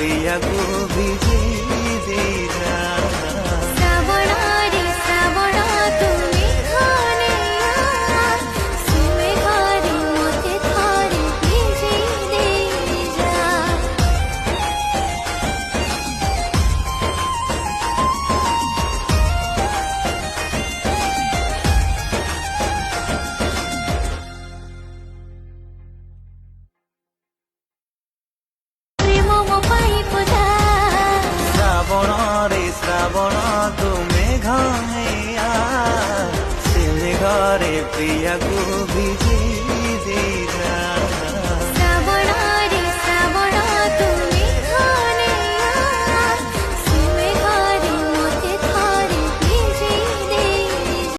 प्रिया को भिजै देजा श्रावण तू मेघ हैया से मेघरे प्रिया को भिजै